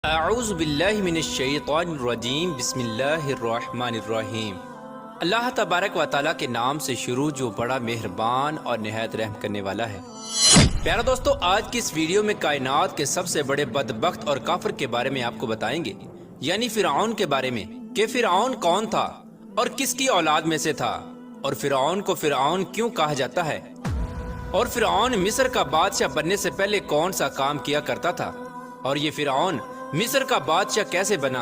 اعوذ باللہ من الشیطان الرجیم بسم اللہ الرحمن الرحیم۔ اللہ تبارک و تعالیٰ کے نام سے شروع جو بڑا مہربان اور نہایت رحم کرنے والا ہے۔ پیارا دوستو، آج کی اس ویڈیو میں کائنات کے سب سے بڑے بدبخت اور کافر کے بارے میں آپ کو بتائیں گے، یعنی فرعون کے بارے میں، کہ فرعون کون تھا اور کس کی اولاد میں سے تھا، اور فرعون کو فرعون کیوں کہا جاتا ہے، اور فرعون مصر کا بادشاہ بننے سے پہلے کون سا کام کیا کرتا تھا، اور یہ فرعون مصر کا بادشاہ کیسے بنا،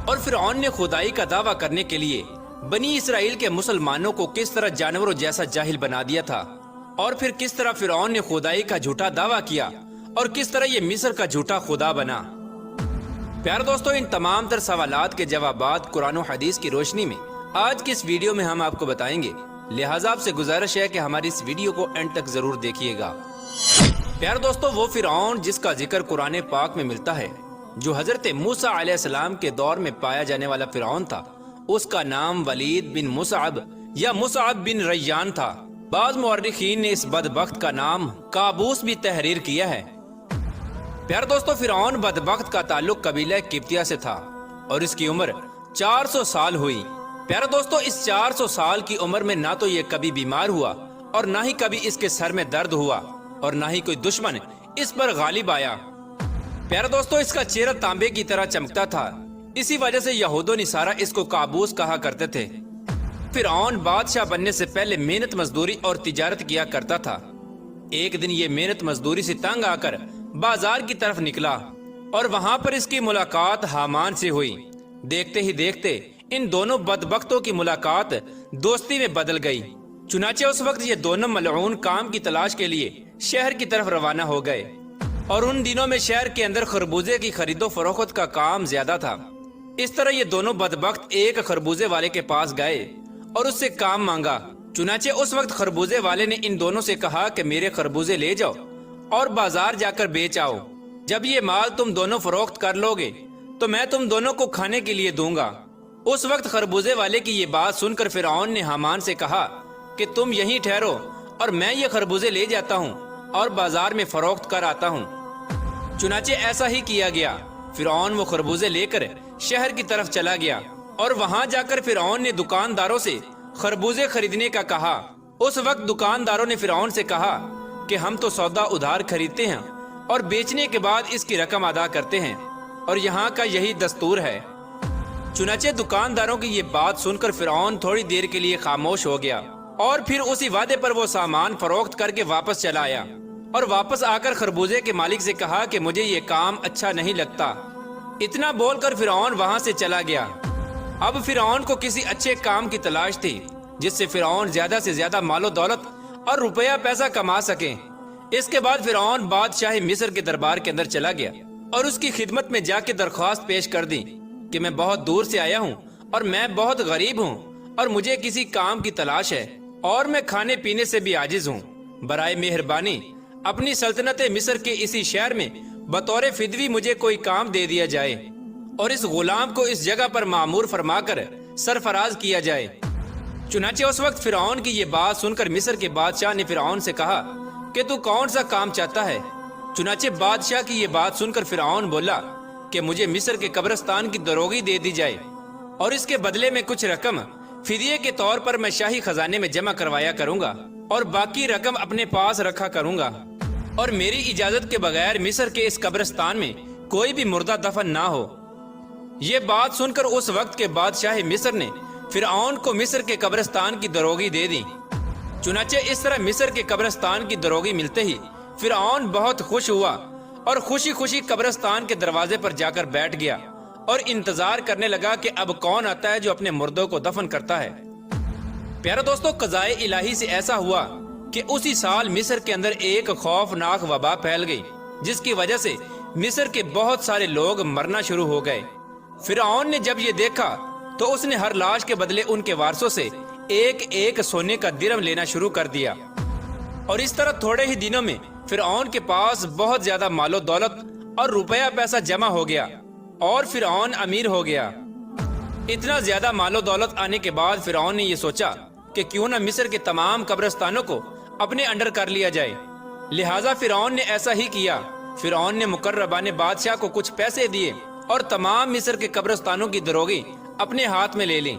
اور فرعون نے خدائی کا دعویٰ کرنے کے لیے بنی اسرائیل کے مسلمانوں کو کس طرح جانوروں جیسا جاہل بنا دیا تھا، اور پھر کس طرح فرعون نے خدائی کا جھوٹا دعویٰ کیا اور کس طرح یہ مصر کا جھوٹا خدا بنا۔ پیارے دوستو، ان تمام تر سوالات کے جوابات قرآن و حدیث کی روشنی میں آج کی اس ویڈیو میں ہم آپ کو بتائیں گے، لہٰذا آپ سے گزارش ہے کہ ہماری اس ویڈیو کو اینڈ تک ضرور دیکھیے گا۔ پیارے دوستو، وہ فرعون جس کا ذکر قرآن پاک میں ملتا ہے، جو حضرت موسیٰ علیہ السلام کے دور میں پایا جانے والا فرعون تھا، اس کا نام ولید بن مصعب یا مصعب بن ریان تھا۔ بعض مورخین نے اس بدبخت کا نام کابوس بھی تحریر کیا ہے۔ پیارے دوستو، فرعون بدبخت کا تعلق قبیلہ قبطیہ سے تھا اور اس کی عمر 400 سال ہوئی۔ پیارے دوستو، اس 400 سال کی عمر میں نہ تو یہ کبھی بیمار ہوا اور نہ ہی کبھی اس کے سر میں درد ہوا اور نہ ہی کوئی دشمن اس پر غالب آیا۔ پیارے دوستو، اس کا چہرہ تانبے کی طرح چمکتا تھا، اسی وجہ سے یہود و نصارہ اس کو کابوس کہا کرتے تھے۔ فرعون بادشاہ بننے سے پہلے محنت مزدوری اور تجارت کیا کرتا تھا۔ ایک دن یہ محنت مزدوری سے تنگ آ کر بازار کی طرف نکلا اور وہاں پر اس کی ملاقات حامان سے ہوئی۔ دیکھتے ہی دیکھتے ان دونوں بدبختوں کی ملاقات دوستی میں بدل گئی۔ چنانچہ اس وقت یہ دونوں ملعون کام کی تلاش کے لیے شہر کی طرف روانہ ہو گئے، اور ان دنوں میں شہر کے اندر خربوزے کی خرید و فروخت کا کام زیادہ تھا۔ اس طرح یہ دونوں بدبخت ایک خربوزے والے کے پاس گئے اور اس سے کام مانگا۔ چنانچہ اس وقت خربوزے والے نے ان دونوں سے کہا کہ میرے خربوزے لے جاؤ اور بازار جا کر بیچ آؤ۔ جب یہ مال تم دونوں فروخت کر لو گے تو میں تم دونوں کو کھانے کے لیے دوں گا۔ اس وقت خربوزے والے کی یہ بات سن کر فرعون نے حامان سے کہا کہ تم یہیں ٹھہرو اور میں یہ خربوزے لے جاتا ہوں اور بازار میں فروخت کر آتا ہوں۔ چنانچہ ایسا ہی کیا گیا۔ فرعون وہ خربوزے لے کر شہر کی طرف چلا گیا اور وہاں جا کر فرعون نے دکانداروں سے خربوزے خریدنے کا کہا۔ اس وقت دکانداروں نے فرعون سے کہا کہ ہم تو سودا ادھار خریدتے ہیں اور بیچنے کے بعد اس کی رقم ادا کرتے ہیں، اور یہاں کا یہی دستور ہے۔ چنانچہ دکانداروں کی یہ بات سن کر فرعون تھوڑی دیر کے لیے خاموش ہو گیا، اور پھر اسی وعدے پر وہ سامان فروخت کر کے واپس چلا آیا، اور واپس آ کر خربوزے کے مالک سے کہا کہ مجھے یہ کام اچھا نہیں لگتا۔ اتنا بول کر فرعون وہاں سے چلا گیا۔ اب فرعون کو کسی اچھے کام کی تلاش تھی جس سے فرعون زیادہ سے زیادہ مال و دولت اور روپیہ پیسہ کما سکے۔ اس کے بعد فرعون بادشاہ مصر کے دربار کے اندر چلا گیا اور اس کی خدمت میں جا کے درخواست پیش کر دی کہ میں بہت دور سے آیا ہوں اور میں بہت غریب ہوں اور مجھے کسی کام کی تلاش ہے، اور میں کھانے پینے سے بھی عاجز ہوں۔ برائے مہربانی اپنی سلطنت مصر کے اسی شہر میں بطور فدوی مجھے کوئی کام دے دیا جائے اور اس غلام کو اس جگہ پر مامور فرما کر سرفراز کیا جائے۔ چنانچہ اس وقت فرعون کی یہ بات سن کر مصر کے بادشاہ نے فرعون سے کہا کہ تو کون سا کام چاہتا ہے؟ چنانچہ بادشاہ کی یہ بات سن کر فرعون بولا کہ مجھے مصر کے قبرستان کی دروگی دے دی جائے، اور اس کے بدلے میں کچھ رقم فدیے کے طور پر میں شاہی خزانے میں جمع کروایا کروں گا اور باقی رقم اپنے پاس رکھا کروں گا، اور میری اجازت کے بغیر مصر کے اس قبرستان میں کوئی بھی مردہ دفن نہ ہو۔ یہ بات سن کر اس وقت کے بادشاہ مصر نے فرعون کو مصر کے قبرستان کی دروگی دے دی۔ چنانچہ اس طرح مصر کے قبرستان کی دروگی ملتے ہی فرعون بہت خوش ہوا اور خوشی خوشی قبرستان کے دروازے پر جا کر بیٹھ گیا اور انتظار کرنے لگا کہ اب کون آتا ہے جو اپنے مردوں کو دفن کرتا ہے۔ پیارے دوستو، قضائے الہی سے ایسا ہوا کہ اسی سال مصر کے اندر ایک خوفناک وبا پھیل گئی، جس کی وجہ سے مصر کے بہت سارے لوگ مرنا شروع ہو گئے۔ فرعون نے جب یہ دیکھا تو اس نے ہر لاش کے بدلے ان کے وارثوں سے ایک ایک سونے کا درم لینا شروع کر دیا، اور اس طرح تھوڑے ہی دنوں میں فرعون کے پاس بہت زیادہ مال و دولت اور روپیہ پیسہ جمع ہو گیا اور فرعون امیر ہو گیا۔ اتنا زیادہ مال و دولت آنے کے بعد فرعون نے یہ سوچا کہ کیوں نہ مصر کے تمام قبرستانوں کو اپنے انڈر کر لیا جائے۔ لہٰذا فرعون نے ایسا ہی کیا فرعون نے مقربان بادشاہ کو کچھ پیسے دیے اور تمام مصر کے قبرستانوں کی دروگی اپنے ہاتھ میں لے لی۔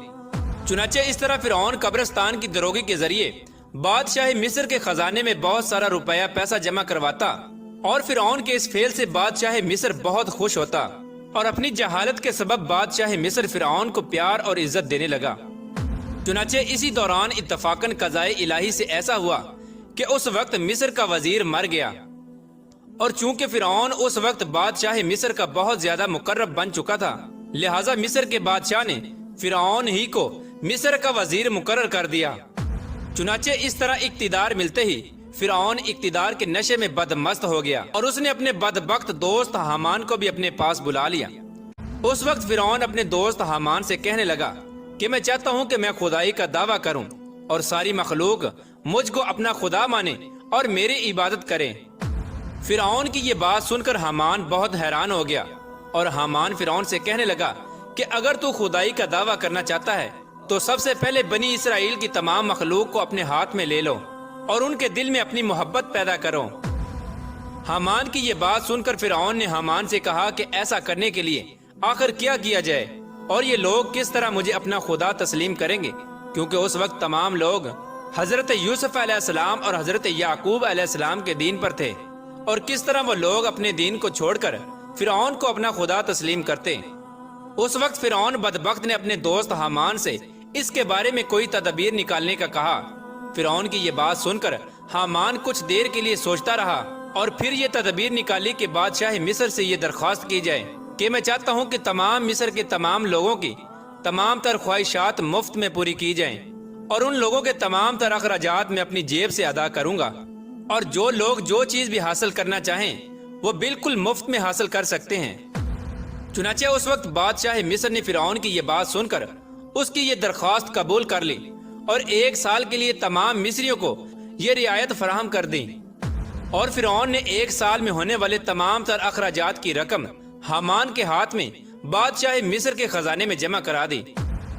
چنانچہ اس طرح فرعون قبرستان کی دروگی کے ذریعے بادشاہ مصر کے خزانے میں بہت سارا روپیہ پیسہ جمع کرواتا، اور فرعون کے اس فعل سے بادشاہ مصر بہت خوش ہوتا، اور اپنی جہالت کے سبب بادشاہ مصر فرعون کو پیار اور عزت دینے لگا۔ چنانچہ اسی دوران اتفاقاً قضائے الہی سے ایسا ہوا کہ اس وقت مصر کا وزیر مر گیا، اور چونکہ فرعون اس وقت بادشاہ مصر کا بہت زیادہ مقرب بن چکا تھا، لہٰذا مصر کے بادشاہ نے فرعون ہی کو مصر کا وزیر مقرر کر دیا۔ چنانچہ اس طرح اقتدار ملتے ہی فرعون اقتدار کے نشے میں بدمست ہو گیا، اور اس نے اپنے بدبخت دوست حامان کو بھی اپنے پاس بلا لیا۔ اس وقت فرعون اپنے دوست حامان سے کہنے لگا کہ میں چاہتا ہوں کہ میں خدائی کا دعویٰ کروں اور ساری مخلوق مجھ کو اپنا خدا مانے اور میری عبادت کرے۔ فرعون کی یہ بات سن کر حامان بہت حیران ہو گیا، اور حامان فرعون سے کہنے لگا کہ اگر تو خدائی کا دعویٰ کرنا چاہتا ہے تو سب سے پہلے بنی اسرائیل کی تمام مخلوق کو اپنے ہاتھ میں لے لو اور ان کے دل میں اپنی محبت پیدا کرو۔ حامان کی یہ بات سن کر فرعون نے حامان سے کہا کہ ایسا کرنے کے لیے آخر کیا کیا جائے، اور یہ لوگ کس طرح مجھے اپنا خدا تسلیم کریں گے، کیونکہ اس وقت تمام لوگ حضرت یوسف علیہ السلام اور حضرت یعقوب علیہ السلام کے دین پر تھے، اور کس طرح وہ لوگ اپنے دین کو چھوڑ کر فرعون کو اپنا خدا تسلیم کرتے۔ اس وقت فرعون بدبخت نے اپنے دوست حامان سے اس کے بارے میں کوئی تدبیر نکالنے کا کہا۔ فرعون کی یہ بات سن کر حامان کچھ دیر کے لیے سوچتا رہا، اور پھر یہ تدبیر نکالی کہ بادشاہ مصر سے یہ درخواست کی جائے کہ میں چاہتا ہوں کہ تمام مصر کے تمام لوگوں کی تمام تر خواہشات مفت میں پوری کی جائیں، اور ان لوگوں کے تمام تر اخراجات میں اپنی جیب سے ادا کروں گا، اور جو لوگ جو چیز بھی حاصل کرنا چاہیں وہ بالکل مفت میں حاصل کر سکتے ہیں۔ چنانچہ اس وقت بادشاہ مصر نے فرعون کی یہ بات سن کر اس کی یہ درخواست قبول کر لی، اور 1 سال کے لیے تمام مصریوں کو یہ رعایت فراہم کر دی، اور فرعون نے 1 سال میں ہونے والے تمام تر اخراجات کی رقم حامان کے ہاتھ میں بادشاہ مصر کے خزانے میں جمع کرا دی،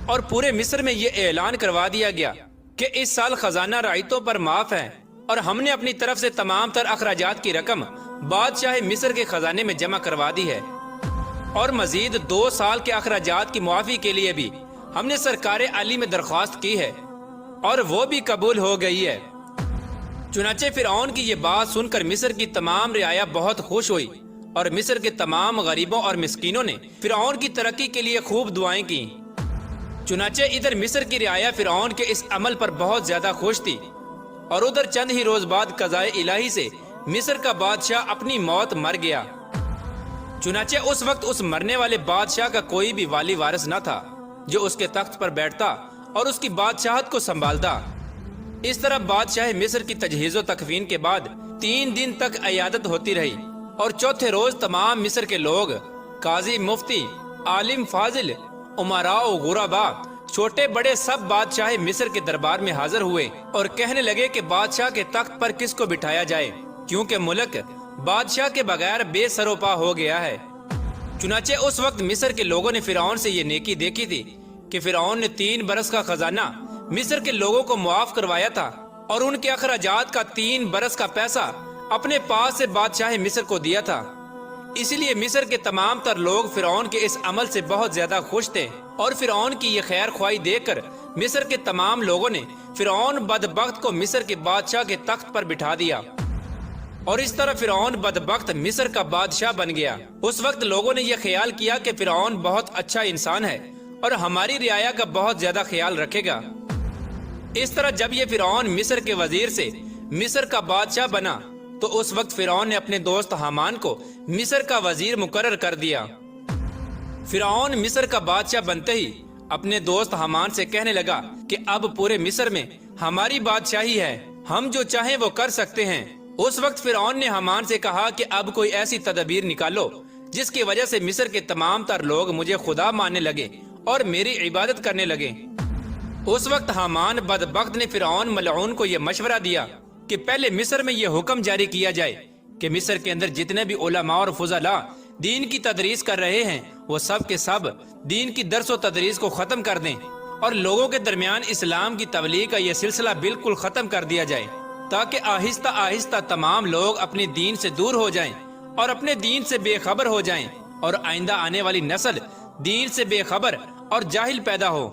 اور پورے مصر میں یہ اعلان کروا دیا گیا کہ اس سال خزانہ رعیتوں پر معاف ہے، اور ہم نے اپنی طرف سے تمام تر اخراجات کی رقم بادشاہ مصر کے خزانے میں جمع کروا دی ہے، اور مزید 2 سال کے اخراجات کی معافی کے لیے بھی ہم نے سرکار علی میں درخواست کی ہے، اور وہ بھی قبول ہو گئی ہے۔ چنانچہ فرعون کی یہ بات سن کر مصر کی تمام رعایا بہت خوش ہوئی، اور مصر کے تمام غریبوں اور مسکینوں نے فرعون کی ترقی کے لیے خوب دعائیں کی۔ چنانچہ ادھر مصر کی رعایا فرعون کے اس عمل پر بہت زیادہ خوش تھی، اور ادھر چند ہی روز بعد قضائے الہی سے مصر کا بادشاہ اپنی موت مر گیا۔ چنانچہ اس وقت اس مرنے والے بادشاہ کا کوئی بھی والی وارث نہ تھا جو اس کے تخت پر بیٹھتا اور اس کی بادشاہت کو سنبھالتا۔ اس طرح بادشاہ مصر کی تجہیز و تکفین کے بعد 3 دن تک عیادت ہوتی رہی، اور چوتھے روز تمام مصر کے لوگ، قاضی، مفتی، عالم، فاضل، امراء و غرباء، چھوٹے بڑے سب بادشاہ مصر کے دربار میں حاضر ہوئے اور کہنے لگے کہ بادشاہ کے تخت پر کس کو بٹھایا جائے، کیونکہ ملک بادشاہ کے بغیر بے سروپا ہو گیا ہے۔ چنانچہ اس وقت مصر کے لوگوں نے فرعون سے یہ نیکی دیکھی تھی کہ فرعون نے 3 برس کا خزانہ مصر کے لوگوں کو معاف کروایا تھا، اور ان کے اخراجات کا 3 برس کا پیسہ اپنے پاس سے بادشاہ مصر کو دیا تھا۔ اسی لیے مصر کے تمام تر لوگ فرعون کے اس عمل سے بہت زیادہ خوش تھے، اور فرعون کی یہ خیر خواہی دیکھ کر مصر کے تمام لوگوں نے فرعون بدبخت کو مصر کے بادشاہ کے تخت پر بٹھا دیا، اور اس طرح فرعون بدبخت مصر کا بادشاہ بن گیا۔ اس وقت لوگوں نے یہ خیال کیا کہ فرعون بہت اچھا انسان ہے اور ہماری رعایا کا بہت زیادہ خیال رکھے گا۔ اس طرح جب یہ فرعون مصر کے وزیر سے مصر کا بادشاہ بنا تو اس وقت فرعون نے اپنے دوست حامان کو مصر کا وزیر مقرر کر دیا۔ فرعون مصر کا بادشاہ بنتے ہی اپنے دوست حامان سے کہنے لگا کہ اب پورے مصر میں ہماری بادشاہی ہے، ہم جو چاہیں وہ کر سکتے ہیں۔ اس وقت فرعون نے حامان سے کہا کہ اب کوئی ایسی تدبیر نکالو جس کی وجہ سے مصر کے تمام تر لوگ مجھے خدا ماننے لگے اور میری عبادت کرنے لگے۔ اس وقت حامان بدبخت نے فرعون ملعون کو یہ مشورہ دیا کہ پہلے مصر میں یہ حکم جاری کیا جائے کہ مصر کے اندر جتنے بھی علماء اور فضلاء دین کی تدریس کر رہے ہیں وہ سب کے سب دین کی درس و تدریس کو ختم کر دیں، اور لوگوں کے درمیان اسلام کی تبلیغ کا یہ سلسلہ بالکل ختم کر دیا جائے، تاکہ آہستہ آہستہ تمام لوگ اپنے دین سے دور ہو جائیں اور اپنے دین سے بے خبر ہو جائیں اور آئندہ آنے والی نسل دین سے بے خبر اور جاہل پیدا ہو۔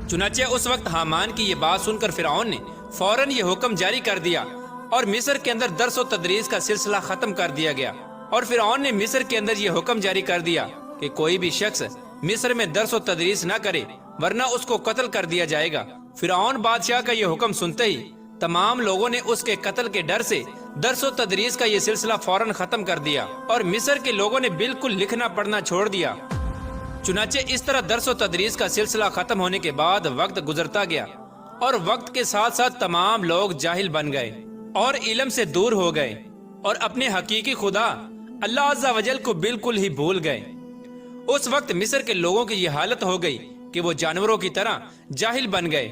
چنانچہ اس وقت حامان کی یہ بات سن کر فرعون نے فوراً یہ حکم جاری کر دیا اور مصر کے اندر درس و تدریس کا سلسلہ ختم کر دیا گیا۔ اور فرعون نے مصر کے اندر یہ حکم جاری کر دیا کہ کوئی بھی شخص مصر میں درس و تدریس نہ کرے ورنہ اس کو قتل کر دیا جائے گا۔ فرعون بادشاہ کا یہ حکم سنتے ہی تمام لوگوں نے اس کے قتل کے ڈر سے درس و تدریس کا یہ سلسلہ فوراً ختم کر دیا اور مصر کے لوگوں نے بالکل لکھنا پڑھنا چھوڑ دیا۔ چنانچہ اس طرح درس و تدریس کا سلسلہ ختم ہونے کے بعد وقت گزرتا گیا اور وقت کے ساتھ ساتھ تمام لوگ جاہل بن گئے اور علم سے دور ہو گئے اور اپنے حقیقی خدا اللہ عز و جل کو بالکل ہی بھول گئے۔ اس وقت مصر کے لوگوں کی یہ حالت ہو گئی کہ وہ جانوروں کی طرح جاہل بن گئے۔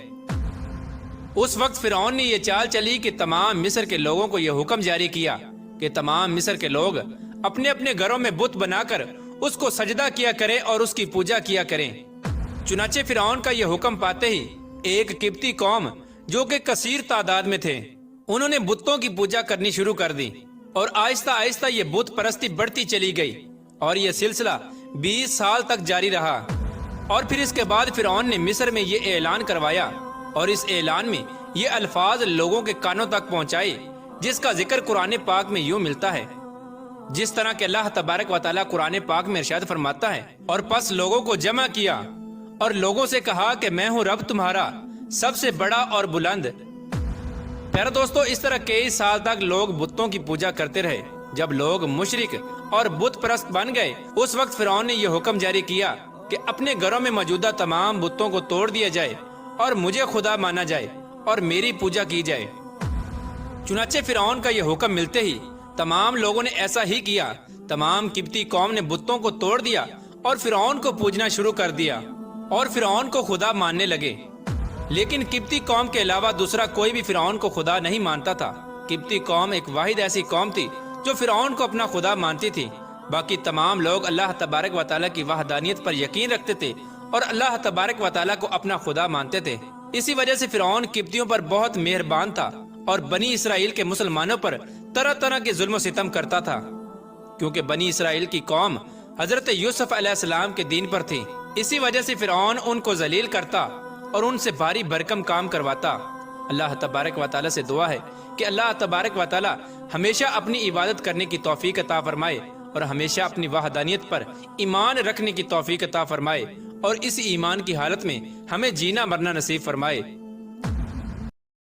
اس وقت فرعون نے یہ چال چلی کہ تمام مصر کے لوگوں کو یہ حکم جاری کیا کہ تمام مصر کے لوگ اپنے اپنے گھروں میں بت بنا کر اس کو سجدہ کیا کریں اور اس کی پوجا کیا کریں۔ چنانچہ فرعون کا یہ حکم پاتے ہی ایک قبطی قوم جو کہ کثیر تعداد میں تھے انہوں نے بتوں کی پوجا کرنی شروع کر دی اور آہستہ آہستہ یہ بت پرستی بڑھتی چلی گئی اور یہ سلسلہ 20 سال تک جاری رہا۔ اور پھر اس کے بعد فرعون نے مصر میں یہ اعلان کروایا اور اس اعلان میں یہ الفاظ لوگوں کے کانوں تک پہنچائے جس کا ذکر قرآن پاک میں یوں ملتا ہے جس طرح کہ اللہ تبارک و تعالیٰ قرآن پاک میں ارشاد فرماتا ہے، اور پس لوگوں کو جمع کیا اور لوگوں سے کہا کہ میں ہوں رب تمہارا سب سے بڑا اور بلند۔ پیارے دوستو، اس طرح کئی سال تک لوگ بتوں کی پوجا کرتے رہے۔ جب لوگ مشرک اور بت پرست بن گئے اس وقت فرعون نے یہ حکم جاری کیا کہ اپنے گھروں میں موجودہ تمام بتوں کو توڑ دیا جائے اور مجھے خدا مانا جائے اور میری پوجا کی جائے۔ چنانچہ فرعون کا یہ حکم ملتے ہی تمام لوگوں نے ایسا ہی کیا۔ تمام قبطی قوم نے بتوں کو توڑ دیا اور فرعون کو پوجنا شروع کر دیا اور فرعون کو خدا ماننے لگے۔ لیکن قبطی قوم کے علاوہ دوسرا کوئی بھی فرعون کو خدا نہیں مانتا تھا۔ قبطی قوم ایک واحد ایسی قوم تھی جو فرعون کو اپنا خدا مانتی تھی۔ باقی تمام لوگ اللہ تبارک و تعالیٰ کی وحدانیت پر یقین رکھتے تھے اور اللہ تبارک و تعالیٰ کو اپنا خدا مانتے تھے۔ اسی وجہ سے فرعون قبطیوں پر بہت مہربان تھا اور بنی اسرائیل کے مسلمانوں پر طرح طرح کے ظلم و ستم کرتا تھا، کیونکہ بنی اسرائیل کی قوم حضرت یوسف علیہ السلام کے دین پر تھی۔ اسی وجہ سے فرعون ان کو ذلیل کرتا اور ان سے بھاری بھرکم کام کرواتا۔ اللہ تبارک و تعالیٰ سے دعا ہے کہ اللہ تبارک و تعالیٰ ہمیشہ اپنی عبادت کرنے کی توفیق عطا فرمائے اور ہمیشہ اپنی وحدانیت پر ایمان رکھنے کی توفیق عطا فرمائے اور اس ایمان کی حالت میں ہمیں جینا مرنا نصیب فرمائے۔